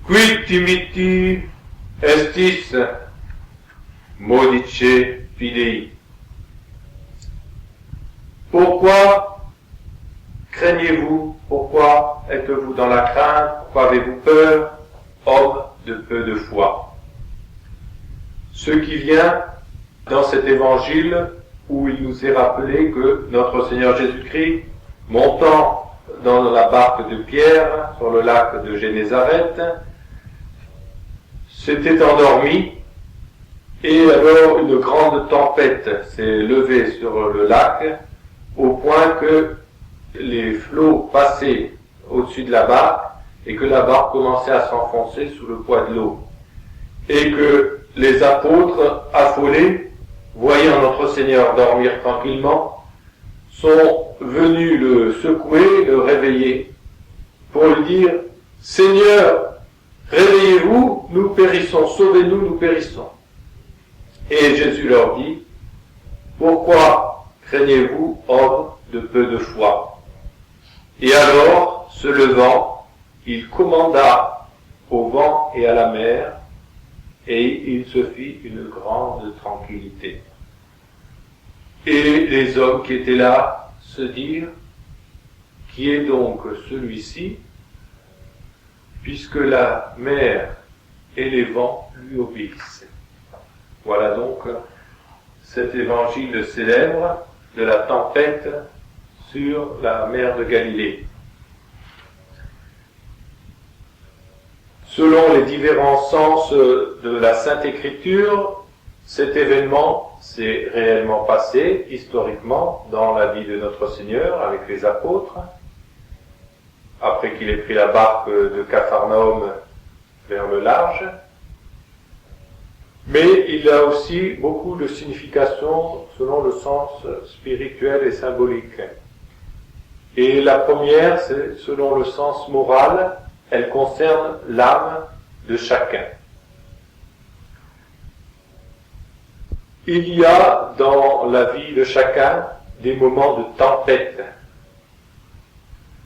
Quid timitti estis modice fidei. Pourquoi craignez-vous? Pourquoi êtes-vous dans la crainte? Pourquoi avez-vous peur, homme de peu de foi? Ce qui vient dans cet évangile où il nous est rappelé que notre Seigneur Jésus-Christ, montant dans la barque de Pierre sur le lac de Génézareth, s'était endormi et alors une grande tempête s'est levée sur le lac au point que les flots passaient au-dessus de la barque et que la barque commençait à s'enfoncer sous le poids de l'eau. Et que les apôtres, affolés, voyant notre Seigneur dormir tranquillement, sont venus le secouer, le réveiller, pour lui dire « Seigneur, réveillez-vous, nous périssons, sauvez-nous, nous périssons. » Et Jésus leur dit « Pourquoi craignez-vous, hommes de peu de foi ?» Et alors, se levant, il commanda au vent et à la mer, et il se fit une grande tranquillité. Et les hommes qui étaient là se dirent, qui est donc celui-ci, puisque la mer et les vents lui obéissent. Voilà donc cet évangile célèbre de la tempête sur la mer de Galilée. Selon les différents sens de la Sainte Écriture, cet événement s'est réellement passé, historiquement, dans la vie de notre Seigneur avec les apôtres, après qu'il ait pris la barque de Capharnaüm vers le large. Mais il a aussi beaucoup de significations selon le sens spirituel et symbolique. Et la première, c'est selon le sens moral, elle concerne l'âme de chacun. Il y a dans la vie de chacun des moments de tempête.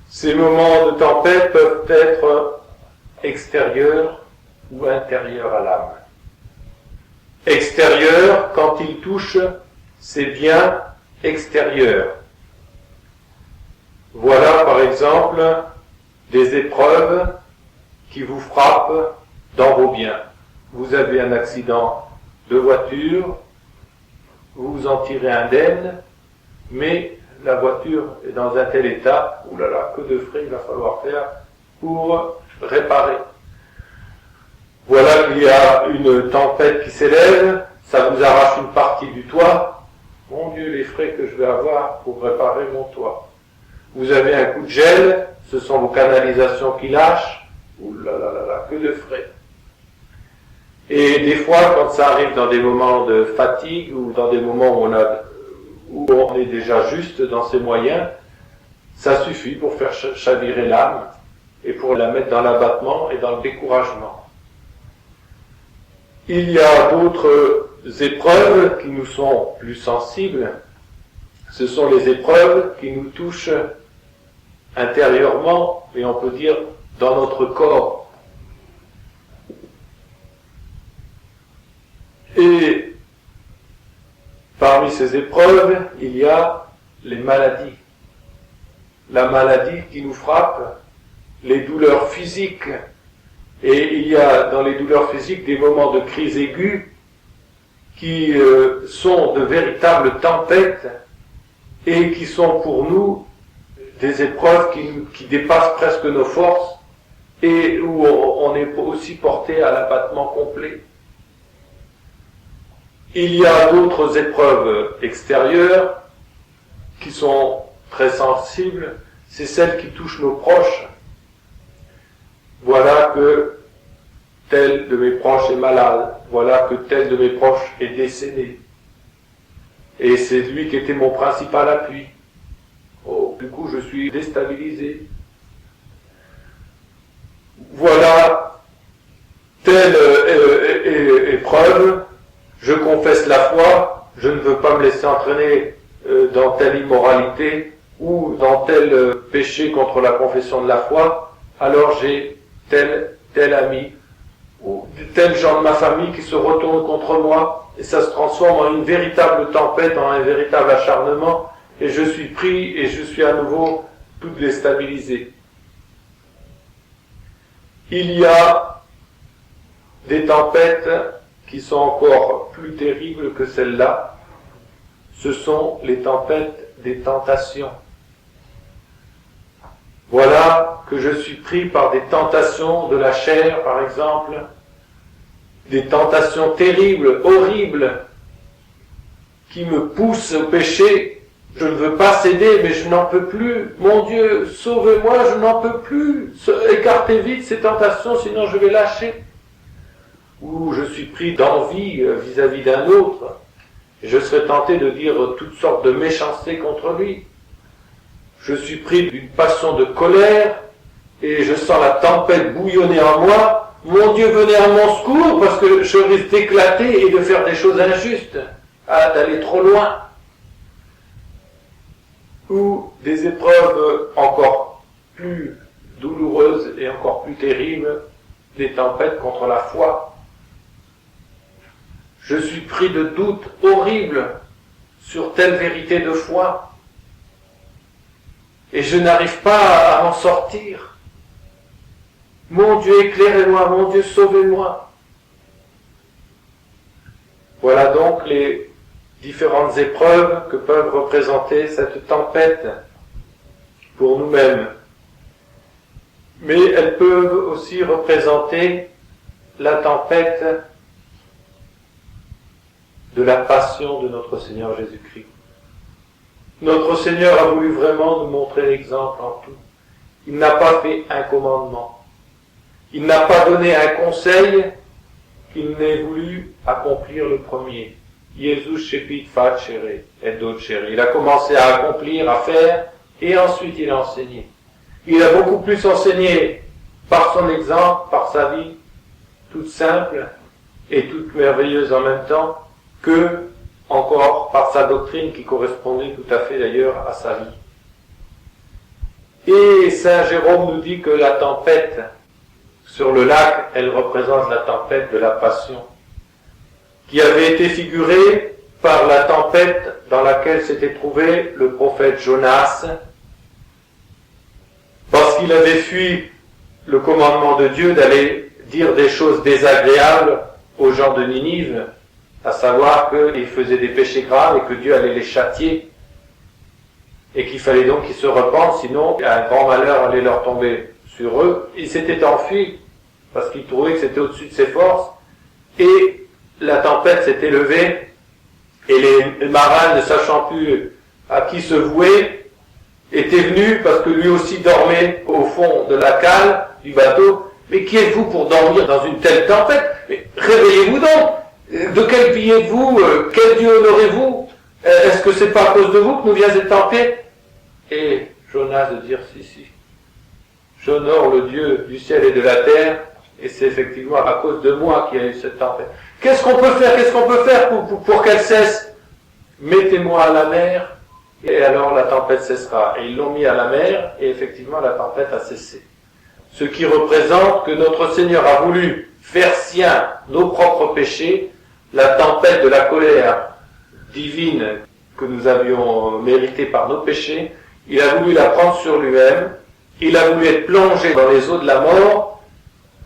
Ces moments de tempête peuvent être extérieurs ou intérieurs à l'âme. Extérieurs, quand ils touchent ses biens extérieurs. Voilà par exemple des épreuves qui vous frappent dans vos biens. Vous avez un accident de voiture, vous vous en tirez indemne, mais la voiture est dans un tel état, oulala, que de frais il va falloir faire pour réparer. Voilà qu'il y a une tempête qui s'élève, ça vous arrache une partie du toit. Mon Dieu, les frais que je vais avoir pour réparer mon toit. Vous avez un coup de gel, ce sont vos canalisations qui lâchent. Oulala, que de frais. Et des fois, quand ça arrive dans des moments de fatigue ou dans des moments où on est déjà juste dans ses moyens, ça suffit pour faire chavirer l'âme et pour la mettre dans l'abattement et dans le découragement. Il y a d'autres épreuves qui nous sont plus sensibles. Ce sont les épreuves qui nous touchent intérieurement, et on peut dire dans notre corps. Et parmi ces épreuves, il y a les maladies. La maladie qui nous frappe, les douleurs physiques. Et il y a dans les douleurs physiques des moments de crise aiguë qui sont de véritables tempêtes et qui sont pour nous des épreuves qui dépassent presque nos forces et où on est aussi porté à l'abattement complet. Il y a d'autres épreuves extérieures qui sont très sensibles, c'est celles qui touchent nos proches. Voilà que tel de mes proches est malade, voilà que tel de mes proches est décédé. Et c'est lui qui était mon principal appui. Oh, du coup, je suis déstabilisé. Voilà telle épreuve, je confesse la foi, je ne veux pas me laisser entraîner dans telle immoralité ou dans tel péché contre la confession de la foi, alors j'ai telle tel ami, ou tel gens de ma famille qui se retournent contre moi, et ça se transforme en une véritable tempête, en un véritable acharnement, et je suis pris et je suis à nouveau tout déstabilisé. Il y a des tempêtes qui sont encore plus terribles que celles-là. Ce sont les tempêtes des tentations. Voilà que je suis pris par des tentations de la chair, par exemple, des tentations terribles, horribles, qui me poussent au péché. Je ne veux pas céder, mais je n'en peux plus. Mon Dieu, sauve-moi, je n'en peux plus. Écartez vite ces tentations, sinon je vais lâcher. Ou je suis pris d'envie vis-à-vis d'un autre. Je serais tenté de dire toutes sortes de méchancetés contre lui. Je suis pris d'une passion de colère et je sens la tempête bouillonner en moi. Mon Dieu, venez à mon secours parce que je risque d'éclater et de faire des choses injustes, d'aller trop loin. Ou des épreuves encore plus douloureuses et encore plus terribles, des tempêtes contre la foi. Je suis pris de doutes horribles sur telle vérité de foi et je n'arrive pas à m'en sortir. Mon Dieu, éclairez-moi, mon Dieu, sauvez-moi. Voilà donc les différentes épreuves que peuvent représenter cette tempête pour nous-mêmes. Mais elles peuvent aussi représenter la tempête de la passion de notre Seigneur Jésus-Christ. Notre Seigneur a voulu vraiment nous montrer l'exemple en tout. Il n'a pas fait un commandement. Il n'a pas donné un conseil qu'il n'ait voulu accomplir le premier. Jésus shepit facere et docere. Il a commencé à accomplir, à faire, et ensuite il a enseigné. Il a beaucoup plus enseigné par son exemple, par sa vie, toute simple et toute merveilleuse en même temps, que encore par sa doctrine qui correspondait tout à fait d'ailleurs à sa vie. Et Saint Jérôme nous dit que la tempête sur le lac, elle représente la tempête de la passion, qui avait été figurée par la tempête dans laquelle s'était trouvé le prophète Jonas, parce qu'il avait fui le commandement de Dieu d'aller dire des choses désagréables aux gens de Ninive, à savoir qu'ils faisaient des péchés graves et que Dieu allait les châtier, et qu'il fallait donc qu'ils se repentent, sinon un grand malheur allait leur tomber sur eux. Il s'était enfui, parce qu'il trouvait que c'était au-dessus de ses forces, et la tempête s'était levée, et les marins, ne sachant plus à qui se vouer, étaient venus, parce que lui aussi dormait au fond de la cale du bateau. Mais qui êtes-vous pour dormir dans une telle tempête? Mais réveillez-vous donc! De quel pays êtes-vous? Quel Dieu honorez-vous? Est-ce que c'est pas à cause de vous que nous vient cette tempête? Et Jonas de dire, si, j'honore le Dieu du ciel et de la terre, et c'est effectivement à cause de moi qu'il y a eu cette tempête. Qu'est-ce qu'on peut faire pour qu'elle cesse? Mettez-moi à la mer, et alors la tempête cessera. Et ils l'ont mis à la mer, et effectivement la tempête a cessé. Ce qui représente que notre Seigneur a voulu faire sien nos propres péchés, la tempête de la colère divine que nous avions méritée par nos péchés. Il a voulu la prendre sur lui-même, il a voulu être plongé dans les eaux de la mort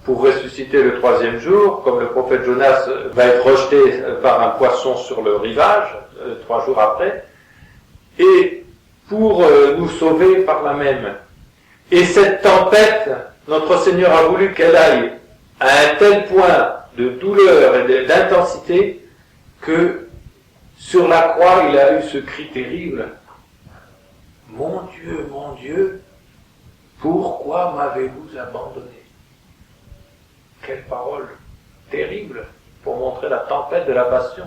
pour ressusciter le troisième jour, comme le prophète Jonas va être rejeté par un poisson sur le rivage, 3 jours après, et pour nous sauver par la même. Et cette tempête, notre Seigneur a voulu qu'elle aille à un tel point de douleur et d'intensité que sur la croix, il a eu ce cri terrible. Mon Dieu, pourquoi m'avez-vous abandonné? Quelle parole terrible pour montrer la tempête de la passion.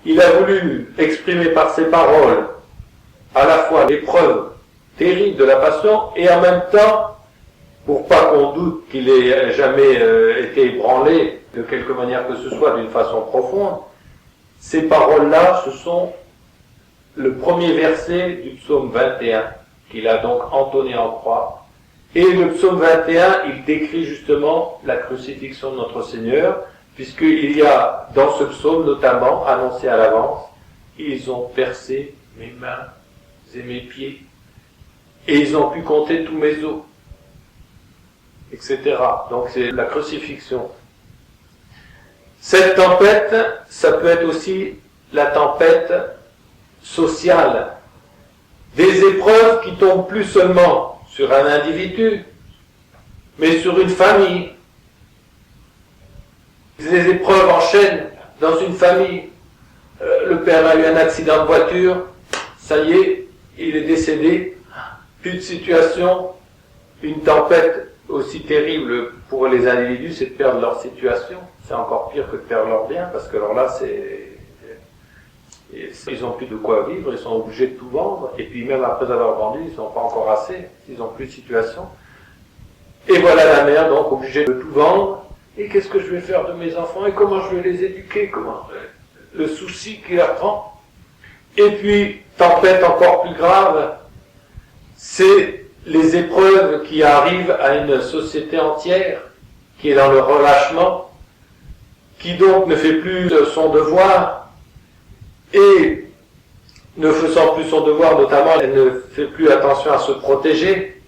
Il a voulu exprimer par ses paroles à la fois l'épreuve terrible de la passion et en même temps, pour pas qu'on doute qu'il ait jamais été ébranlé de quelque manière que ce soit d'une façon profonde, ces paroles-là, ce sont le premier verset du psaume 21 qu'il a donc entonné en croix Et le psaume 21, il décrit justement la crucifixion de notre Seigneur, puisqu'il y a dans ce psaume notamment, annoncé à l'avance, ils ont percé mes mains et mes pieds, et ils ont pu compter tous mes os, etc. Donc c'est la crucifixion. Cette tempête, ça peut être aussi la tempête sociale, des épreuves qui tombent plus seulement sur un individu, mais sur une famille. Des épreuves en chaîne dans une famille. Le père a eu un accident de voiture, ça y est, il est décédé, plus de situation. Une tempête aussi terrible pour les individus, c'est de perdre leur situation. C'est encore pire que de perdre leur bien, parce que alors là, ils n'ont plus de quoi vivre, ils sont obligés de tout vendre, et puis même après avoir vendu, ils n'ont pas encore assez, ils n'ont plus de situation. Et voilà la mère, donc, obligée de tout vendre. Et qu'est-ce que je vais faire de mes enfants, et comment je vais les éduquer, comment le souci qui la prend. Et puis, tempête encore plus grave, c'est les épreuves qui arrivent à une société entière, qui est dans le relâchement, qui donc ne fait plus son devoir, et ne faisant plus son devoir, notamment, elle ne fait plus attention à se protéger.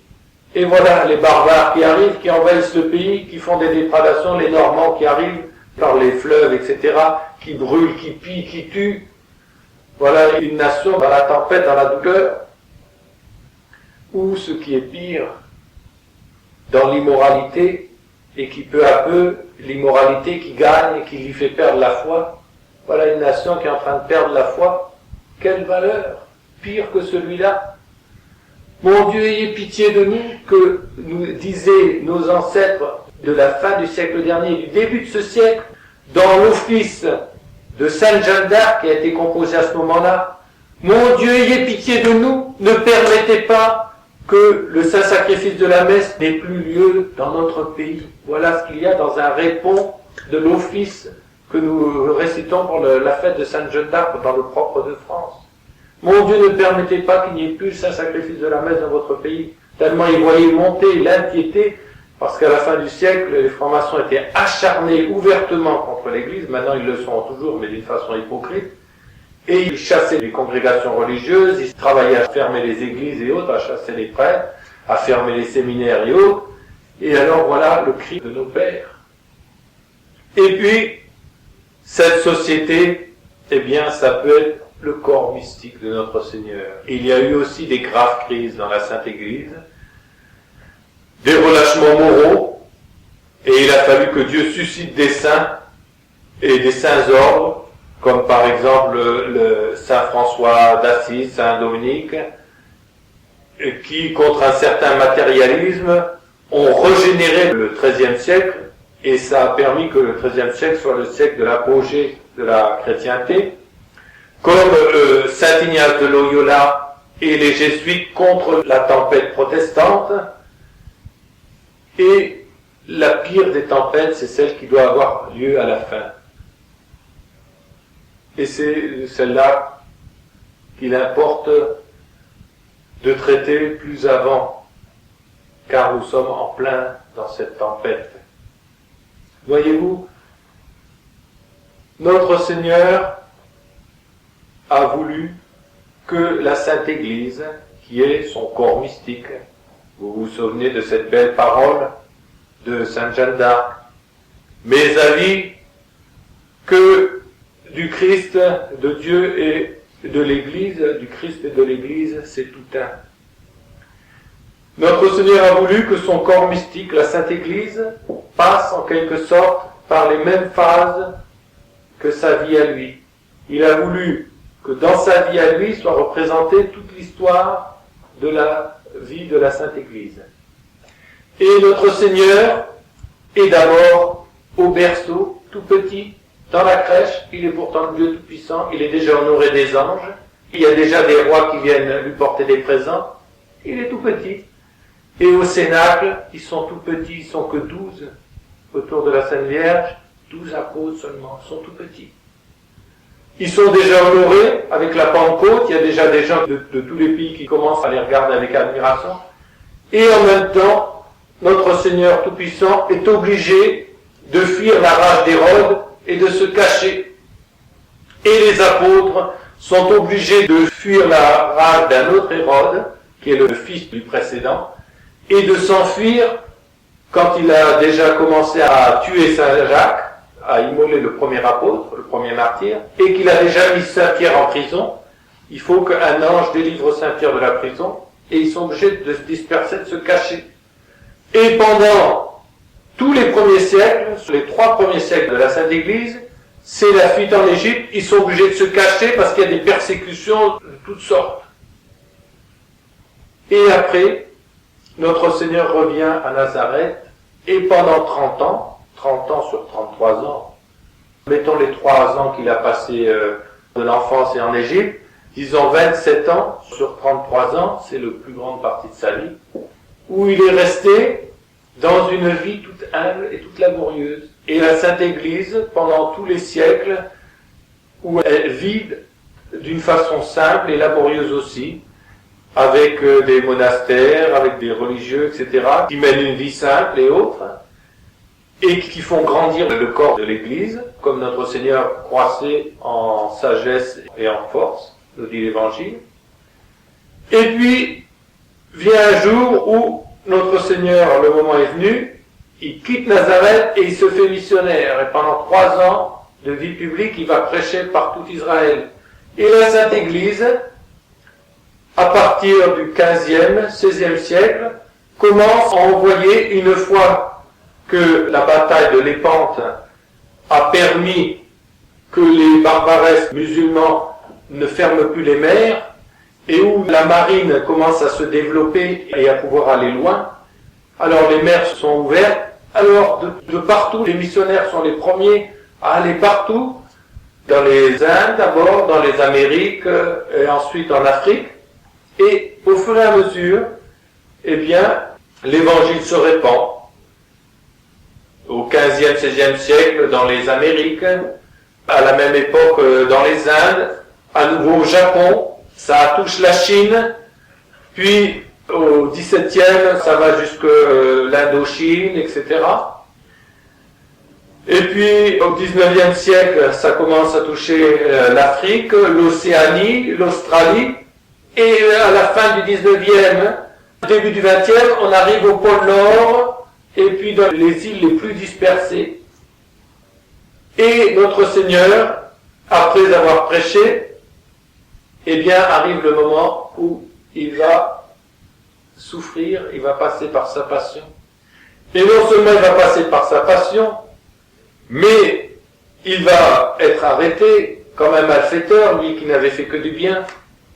Et voilà, les barbares qui arrivent, qui envahissent le pays, qui font des dégradations, les Normands qui arrivent par les fleuves, etc., qui brûlent, qui pillent, qui tuent. Voilà une nation dans la tempête, dans la douleur. Ou ce qui est pire, dans l'immoralité, et qui peu à peu, l'immoralité qui gagne et qui lui fait perdre la foi. Voilà une nation qui est en train de perdre la foi. Quelle valeur! Pire que celui-là. Mon Dieu, ayez pitié de nous, que nous disaient nos ancêtres de la fin du siècle dernier, du début de ce siècle, dans l'office de Sainte Jeanne d'Arc qui a été composé à ce moment-là. Mon Dieu, ayez pitié de nous, ne permettez pas que le saint sacrifice de la messe n'ait plus lieu dans notre pays. Voilà ce qu'il y a dans un répond de l'office que nous récitons pour la fête de Sainte Jeanne d'Arc dans le propre de France. Mon Dieu, ne permettez pas qu'il n'y ait plus le saint sacrifice de la messe dans votre pays. Tellement ils voyaient monter l'impiété, parce qu'à la fin du siècle, les francs-maçons étaient acharnés ouvertement contre l'Église. Maintenant, ils le sont toujours, mais d'une façon hypocrite. Et ils chassaient les congrégations religieuses, ils travaillaient à fermer les églises et autres, à chasser les prêtres, à fermer les séminaires et autres. Et alors voilà le cri de nos pères. Et puis, cette société, eh bien, ça peut être le corps mystique de notre Seigneur. Il y a eu aussi des graves crises dans la Sainte Église, des relâchements moraux, et il a fallu que Dieu suscite des saints et des saints ordres, comme par exemple le Saint François d'Assise, Saint Dominique, qui, contre un certain matérialisme, ont régénéré le XIIIe siècle, et ça a permis que le XIIIe siècle soit le siècle de l'apogée de la chrétienté, comme Saint Ignace de Loyola et les jésuites contre la tempête protestante. Et la pire des tempêtes, c'est celle qui doit avoir lieu à la fin. Et c'est celle-là qu'il importe de traiter plus avant, car nous sommes en plein dans cette tempête. Voyez-vous, notre Seigneur a voulu que la Sainte Église, qui est son corps mystique, vous vous souvenez de cette belle parole de Sainte Jeanne d'Arc, mes avis, que du Christ, de Dieu et de l'Église, du Christ et de l'Église, c'est tout un. Notre Seigneur a voulu que son corps mystique, la Sainte Église, passe en quelque sorte par les mêmes phases que sa vie à lui. Il a voulu que dans sa vie à lui soit représentée toute l'histoire de la vie de la Sainte Église. Et notre Seigneur est d'abord au berceau, tout petit, dans la crèche. Il est pourtant le Dieu Tout-Puissant, il est déjà honoré des anges, il y a déjà des rois qui viennent lui porter des présents. Il est tout petit. Et au Cénacle, ils sont tout petits, ils sont que 12 autour de la Sainte Vierge, 12 apôtres seulement, ils sont tout petits. Ils sont déjà honorés avec la Pentecôte, il y a déjà des gens de tous les pays qui commencent à les regarder avec admiration. Et en même temps, notre Seigneur Tout-Puissant est obligé de fuir la rage d'Hérode et de se cacher. Et les apôtres sont obligés de fuir la rage d'un autre Hérode, qui est le fils du précédent, et de s'enfuir quand il a déjà commencé à tuer Saint Jacques, à immoler le premier apôtre, le premier martyr, et qu'il a déjà mis Saint Pierre en prison. Il faut qu'un ange délivre Saint Pierre de la prison, et ils sont obligés de se disperser, de se cacher. Et pendant tous les premiers siècles, les 3 premiers siècles de la Sainte Église, c'est la fuite en Égypte, ils sont obligés de se cacher parce qu'il y a des persécutions de toutes sortes. Et après, notre Seigneur revient à Nazareth, et pendant 30 ans sur 33 ans, mettons les 3 ans qu'il a passés de l'enfance et en Égypte, disons 27 ans sur 33 ans, c'est la plus grande partie de sa vie, où il est resté dans une vie toute humble et toute laborieuse. Et la Sainte Église, pendant tous les siècles, où elle vit d'une façon simple et laborieuse aussi, avec des monastères, avec des religieux, etc., qui mènent une vie simple et autre, et qui font grandir le corps de l'Église, comme notre Seigneur croissait en sagesse et en force, nous dit l'Évangile. Et puis, vient un jour où notre Seigneur, le moment est venu, il quitte Nazareth et il se fait missionnaire. Et pendant 3 ans de vie publique, il va prêcher par tout Israël. Et la Sainte Église, à partir du 15e, 16e siècle, commence à envoyer, une fois que la bataille de Lépante a permis que les barbaresques musulmans ne ferment plus les mers, et où la marine commence à se développer et à pouvoir aller loin, alors les mers sont ouvertes, alors de partout, les missionnaires sont les premiers à aller partout, dans les Indes d'abord, dans les Amériques, et ensuite en Afrique, et au fur et à mesure, eh bien, l'évangile se répand. Au 15e, 16e siècle, dans les Amériques, à la même époque, dans les Indes, à nouveau au Japon, ça touche la Chine, puis au XVIIe, ça va jusque l'Indochine, etc. Et puis au XIXe siècle, ça commence à toucher l'Afrique, l'Océanie, l'Australie, et à la fin du XIXe, début du XXe, on arrive au pôle Nord, et puis dans les îles les plus dispersées. Et notre Seigneur, après avoir prêché, eh bien, arrive le moment où il va souffrir, il va passer par sa passion. Et non seulement il va passer par sa passion, mais il va être arrêté comme un malfaiteur, lui qui n'avait fait que du bien.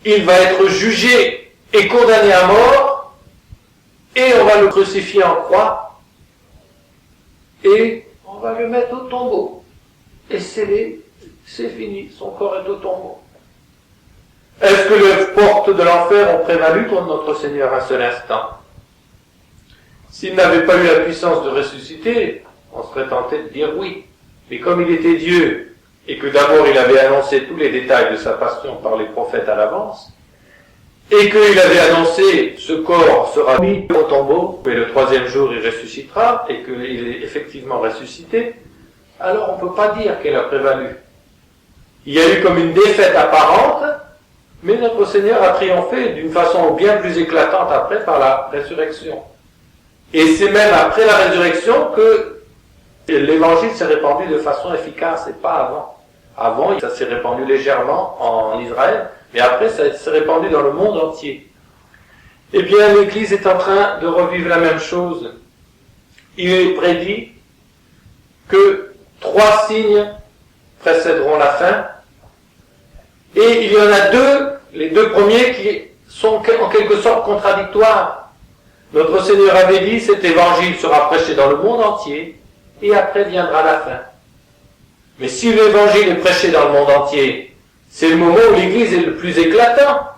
Il va être jugé et condamné à mort, et on va le crucifier en croix, et on va le mettre au tombeau. Et c'est fini, son corps est au tombeau. Est-ce que les portes de l'enfer ont prévalu contre notre Seigneur un seul instant? S'il n'avait pas eu la puissance de ressusciter, on serait tenté de dire oui. Mais comme il était Dieu, et que d'abord il avait annoncé tous les détails de sa passion par les prophètes à l'avance, et qu'il avait annoncé ce corps sera mis au tombeau, mais le 3e jour il ressuscitera, et qu'il est effectivement ressuscité, alors on ne peut pas dire qu'elle a prévalu. Il y a eu comme une défaite apparente, mais notre Seigneur a triomphé d'une façon bien plus éclatante après par la résurrection. Et c'est même après la résurrection que l'évangile s'est répandu de façon efficace et pas avant. Avant, ça s'est répandu légèrement en Israël, mais après ça s'est répandu dans le monde entier. Eh bien, l'Église est en train de revivre la même chose. Il est prédit que 3 signes précéderont la fin, et il y en a 2, les 2 premiers qui sont en quelque sorte contradictoires. Notre Seigneur avait dit, cet évangile sera prêché dans le monde entier, et après viendra la fin. Mais si l'évangile est prêché dans le monde entier, c'est le moment où l'Église est le plus éclatant,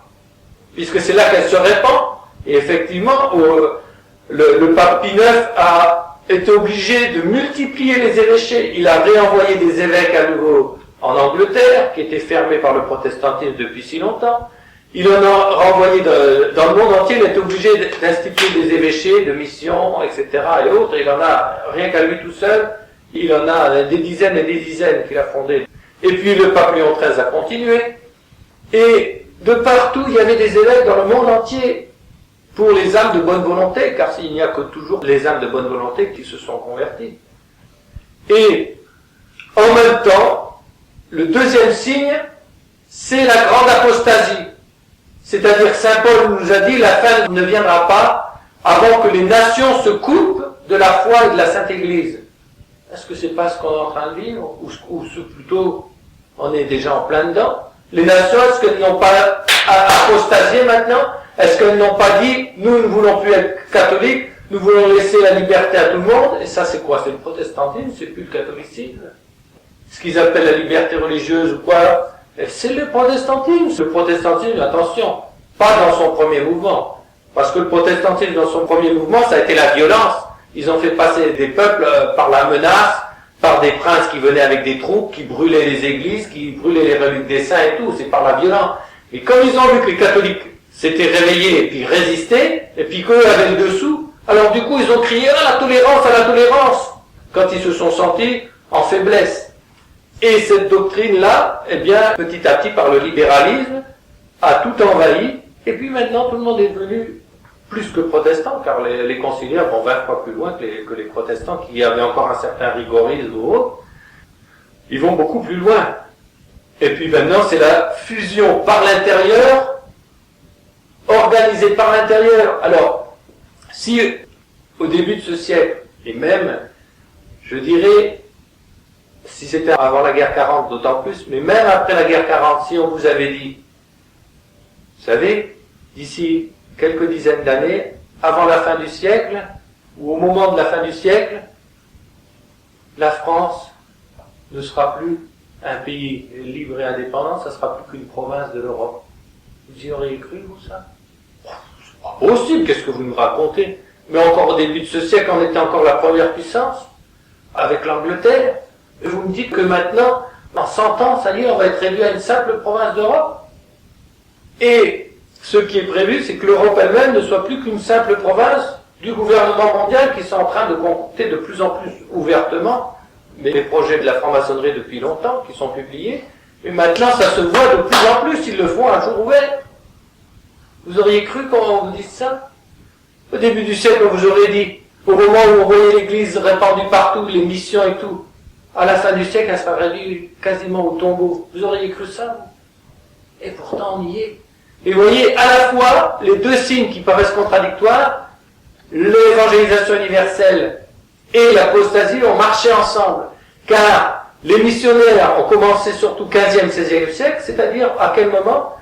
puisque c'est là qu'elle se répand. Et effectivement, le pape Pie IX a été obligé de multiplier les évêchés. Il a réenvoyé des évêques à nouveau en Angleterre, qui était fermée par le protestantisme depuis si longtemps. Il en a renvoyé dans le monde entier, il est obligé d'instituer des évêchés, de missions, etc. et autres. Il en a, rien qu'à lui tout seul, il en a des dizaines et des dizaines qu'il a fondées. Et puis le pape Léon XIII a continué. Et de partout, il y avait des évêques dans le monde entier pour les âmes de bonne volonté, car il n'y a que toujours les âmes de bonne volonté qui se sont converties. Et en même temps, le deuxième signe, c'est la grande apostasie. C'est-à-dire, saint Paul nous a dit, la fin ne viendra pas avant que les nations se coupent de la foi et de la Sainte Église. Est-ce que c'est pas ce qu'on est en train de vivre, ou plutôt, on est déjà en plein dedans? Les nations, est-ce qu'elles n'ont pas apostasié maintenant? Est-ce qu'elles n'ont pas dit, nous ne voulons plus être catholiques, nous voulons laisser la liberté à tout le monde? Et ça, c'est quoi? C'est le protestantisme, c'est plus le catholicisme. Ce qu'ils appellent la liberté religieuse ou quoi? C'est le protestantisme. Le protestantisme, attention, pas dans son premier mouvement. Parce que le protestantisme, dans son premier mouvement, ça a été la violence. Ils ont fait passer des peuples par la menace, par des princes qui venaient avec des troupes, qui brûlaient les églises, qui brûlaient les reliques des saints et tout. C'est par la violence. Et comme ils ont vu que les catholiques s'étaient réveillés et puis résistaient, et puis qu'eux avaient le dessous, alors du coup, ils ont crié « Ah, la tolérance, à la tolérance !» quand ils se sont sentis en faiblesse. Et cette doctrine-là, eh bien, petit à petit, par le libéralisme, a tout envahi. Et puis maintenant, tout le monde est devenu plus que protestant, car les conciliaires vont 20 fois plus loin que les protestants, qui avaient encore un certain rigorisme ou autre. Ils vont beaucoup plus loin. Et puis maintenant, c'est la fusion par l'intérieur, organisée par l'intérieur. Alors, si au début de ce siècle, et même, je dirais, si c'était avant la guerre 40, d'autant plus, mais même après la guerre 40, si on vous avait dit, vous savez, d'ici quelques dizaines d'années, avant la fin du siècle, ou au moment de la fin du siècle, la France ne sera plus un pays libre et indépendant, ça sera plus qu'une province de l'Europe. Vous y auriez cru, vous, ça? C'est pas possible, qu'est-ce que vous nous racontez? Mais encore au début de ce siècle, on était encore la première puissance, avec l'Angleterre. Et vous me dites que maintenant, en 100 ans, ça y est, on va être réduit à une simple province d'Europe. Et ce qui est prévu, c'est que l'Europe elle-même ne soit plus qu'une simple province du gouvernement mondial qui sont en train de concocter de plus en plus ouvertement les projets de la franc-maçonnerie depuis longtemps, qui sont publiés. Et maintenant, ça se voit de plus en plus, ils le font à jour ouvert. Vous auriez cru qu'on vous dise ça? Au début du siècle, on vous aurait dit, au moment où on voyait l'église répandue partout, les missions et tout, à la fin du siècle, elle sera réduite quasiment au tombeau. Vous auriez cru ça? Et pourtant, on y est. Et vous voyez, à la fois, les deux signes qui paraissent contradictoires, l'évangélisation universelle et l'apostasie ont marché ensemble. Car les missionnaires ont commencé surtout 15e, 16e siècle, c'est-à-dire à quel moment?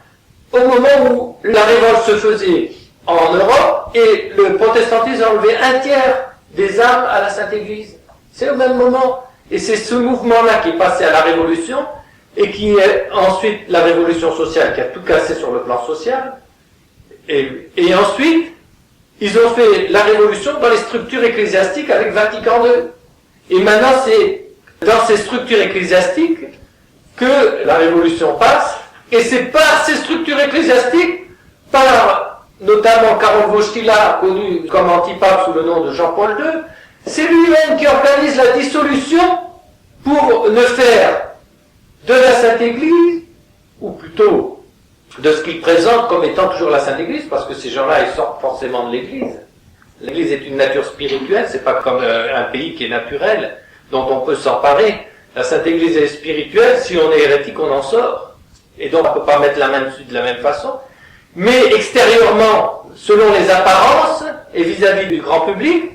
Au moment où la révolte se faisait en Europe et le protestantisme a enlevé un tiers des âmes à la Sainte Église. C'est au même moment. Et c'est ce mouvement-là qui est passé à la Révolution, et qui est ensuite la Révolution sociale, qui a tout cassé sur le plan social. Et ensuite, ils ont fait la Révolution dans les structures ecclésiastiques avec Vatican II. Et maintenant, c'est dans ces structures ecclésiastiques que la Révolution passe, et c'est par ces structures ecclésiastiques, par notamment Karol Wojtyla, connu comme antipape sous le nom de Jean-Paul II, c'est lui-même qui organise la dissolution pour ne faire de la Sainte Église, ou plutôt de ce qu'il présente comme étant toujours la Sainte Église, parce que ces gens-là, ils sortent forcément de l'Église. L'Église est une nature spirituelle, c'est pas comme un pays qui est naturel, dont on peut s'emparer. La Sainte Église est spirituelle, si on est hérétique, on en sort. Et donc on ne peut pas mettre la main dessus de la même façon. Mais extérieurement, selon les apparences, et vis-à-vis du grand public,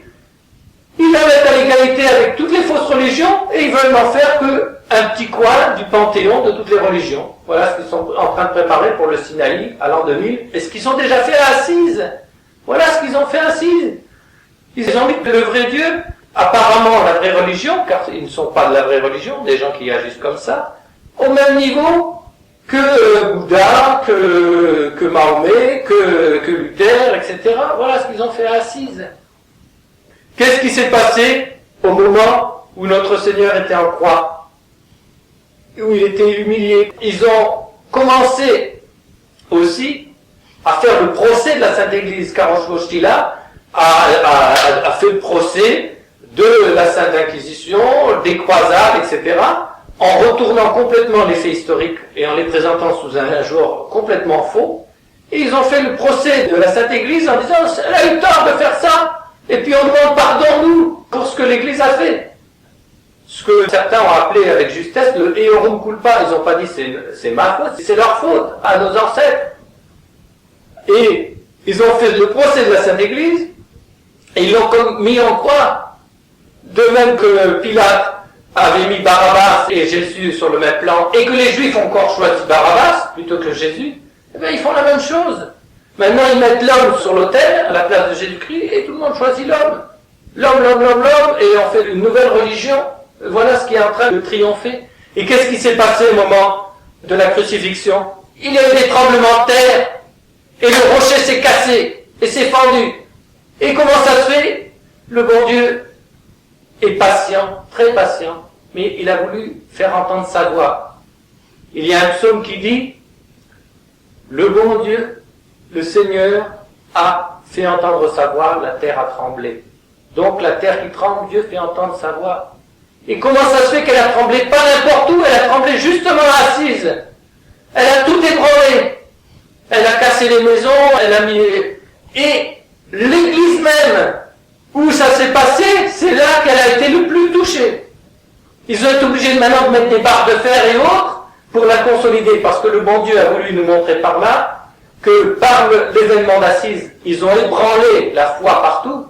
ils la mettent à l'égalité avec toutes les fausses religions et ils veulent n'en faire qu'un petit coin du panthéon de toutes les religions. Voilà ce qu'ils sont en train de préparer pour le Sinaï à l'an 2000 et ce qu'ils ont déjà fait à Assise. Voilà ce qu'ils ont fait à Assise. Ils ont mis que le vrai Dieu, apparemment la vraie religion, car ils ne sont pas de la vraie religion, des gens qui agissent comme ça, au même niveau que Bouddha, que Mahomet, que Luther, etc. Voilà ce qu'ils ont fait à Assise. Qu'est-ce qui s'est passé au moment où notre Seigneur était en croix, où il était humilié? Ils ont commencé aussi à faire le procès de la Sainte Église. Karol Wojtyla a fait le procès de la Sainte Inquisition, des croisades, etc., en retournant complètement les faits historiques et en les présentant sous un jour complètement faux. Et ils ont fait le procès de la Sainte Église en disant « Elle a eu tort de faire ça, et puis on demande pardon, nous, pour ce que l'Église a fait. » Ce que certains ont appelé avec justesse le eorum culpa. Ils n'ont pas dit c'est ma faute, c'est leur faute, à nos ancêtres. Et ils ont fait le procès de la Sainte Église, et ils l'ont mis en croix. De même que Pilate avait mis Barabbas et Jésus sur le même plan, et que les Juifs ont encore choisi Barabbas plutôt que Jésus, eh bien ils font la même chose. Maintenant ils mettent l'homme sur l'autel à la place de Jésus-Christ, et tout le monde choisit l'homme. L'homme, et on fait une nouvelle religion. Voilà ce qui est en train de triompher. Et qu'est-ce qui s'est passé au moment de la crucifixion? Il y a eu des tremblements de terre, et le rocher s'est cassé, et s'est fendu. Et comment ça se fait? Le bon Dieu est patient, très patient, mais il a voulu faire entendre sa voix. Il y a un psaume qui dit « Le bon Dieu, le Seigneur, a fait entendre sa voix, la terre a tremblé. » Donc la terre qui tremble, Dieu fait entendre sa voix. Et comment ça se fait qu'elle a tremblé pas n'importe où, elle a tremblé justement assise. Elle a tout ébranlé. Elle a cassé les maisons, elle a mis... Et l'église même, où ça s'est passé, c'est là qu'elle a été le plus touchée. Ils ont été obligés maintenant de mettre des barres de fer et autres pour la consolider, parce que le bon Dieu a voulu nous montrer par là que par l'événement d'Assise, ils ont ébranlé la foi partout,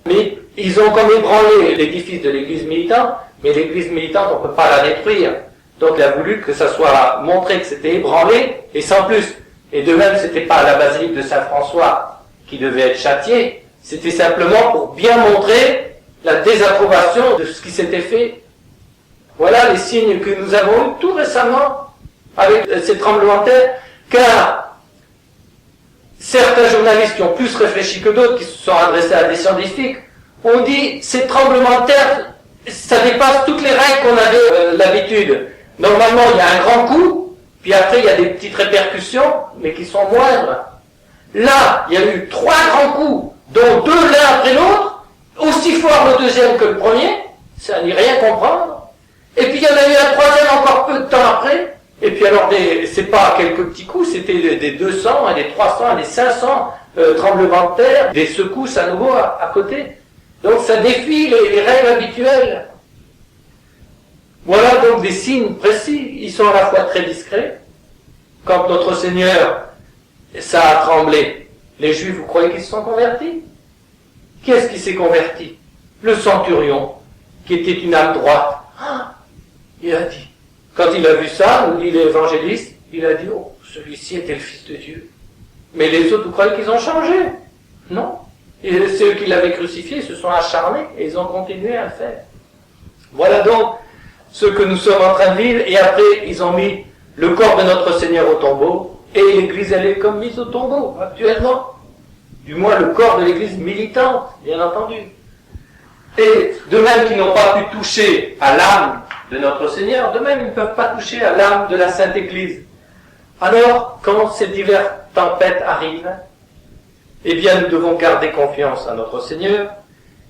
mais ils ont comme ébranlé l'édifice de l'église militante, mais l'église militante, on ne peut pas la détruire. Donc il a voulu que ça soit montré que c'était ébranlé, et sans plus. Et de même, c'était pas la basilique de Saint-François qui devait être châtiée, c'était simplement pour bien montrer la désapprobation de ce qui s'était fait. Voilà les signes que nous avons eus tout récemment avec ces tremblements de terre, car certains journalistes qui ont plus réfléchi que d'autres, qui se sont adressés à des scientifiques, ont dit ces tremblements de terre, ça dépasse toutes les règles qu'on avait l'habitude. Normalement, il y a un grand coup, puis après il y a des petites répercussions, mais qui sont moindres. Là, il y a eu 3 grands coups, dont 2 l'un après l'autre, aussi fort le deuxième que le premier, ça n'y rien comprendre. Et puis il y en a eu un troisième encore peu de temps après, et puis alors c'est pas quelques petits coups, c'était des 200, et des 300, et des 500 tremblements de terre, des secousses à nouveau à côté. Donc ça défie les règles habituelles. Voilà donc des signes précis, ils sont à la fois très discrets. Quand notre Seigneur, ça a tremblé, les Juifs, vous croyez qu'ils se sont convertis? Qui est-ce qui s'est converti? Le centurion, qui était une âme droite. Ah, il a dit, quand il a vu ça, nous dit l'évangéliste, il a dit, oh, celui-ci était le Fils de Dieu. Mais les autres, vous croyez qu'ils ont changé? Non. Et ceux qui l'avaient crucifié se sont acharnés et ils ont continué à le faire. Voilà donc ce que nous sommes en train de vivre. Et après, ils ont mis le corps de notre Seigneur au tombeau. Et l'église, elle est comme mise au tombeau, actuellement. Du moins, le corps de l'église militante, bien entendu. Et de même qu'ils n'ont pas pu toucher à l'âme de notre Seigneur, de même, ils ne peuvent pas toucher à l'âme de la Sainte Église. Alors, quand ces diverses tempêtes arrivent, eh bien, nous devons garder confiance à notre Seigneur,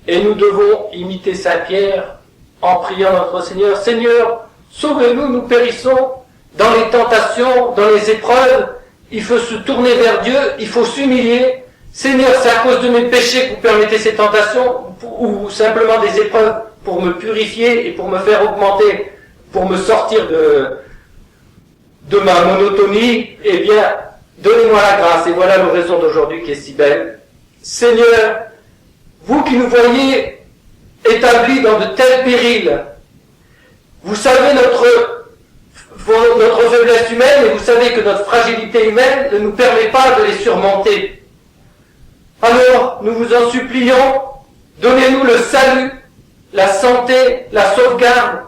et nous devons imiter Saint Pierre en priant notre Seigneur. Seigneur, sauve-nous, nous périssons dans les tentations, dans les épreuves. Il faut se tourner vers Dieu, il faut s'humilier. Seigneur, c'est à cause de mes péchés que vous permettez ces tentations, ou simplement des épreuves pour me purifier et pour me faire augmenter, pour me sortir de ma monotonie. Eh bien, donnez-moi la grâce, et voilà l'oraison d'aujourd'hui qui est si belle. Seigneur, vous qui nous voyez établis dans de tels périls, vous savez notre faiblesse humaine, et vous savez que notre fragilité humaine ne nous permet pas de les surmonter. Alors, nous vous en supplions, donnez-nous le salut, la santé, la sauvegarde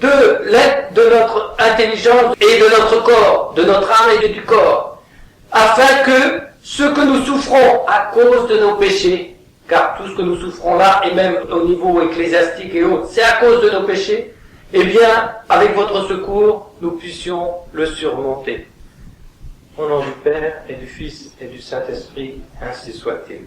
de l'aide de notre intelligence et de notre corps, de notre âme et du corps, afin que ce que nous souffrons à cause de nos péchés, car tout ce que nous souffrons là, et même au niveau ecclésiastique et autres, c'est à cause de nos péchés, eh bien, avec votre secours, nous puissions le surmonter. Au nom du Père et du Fils et du Saint-Esprit, ainsi soit-il.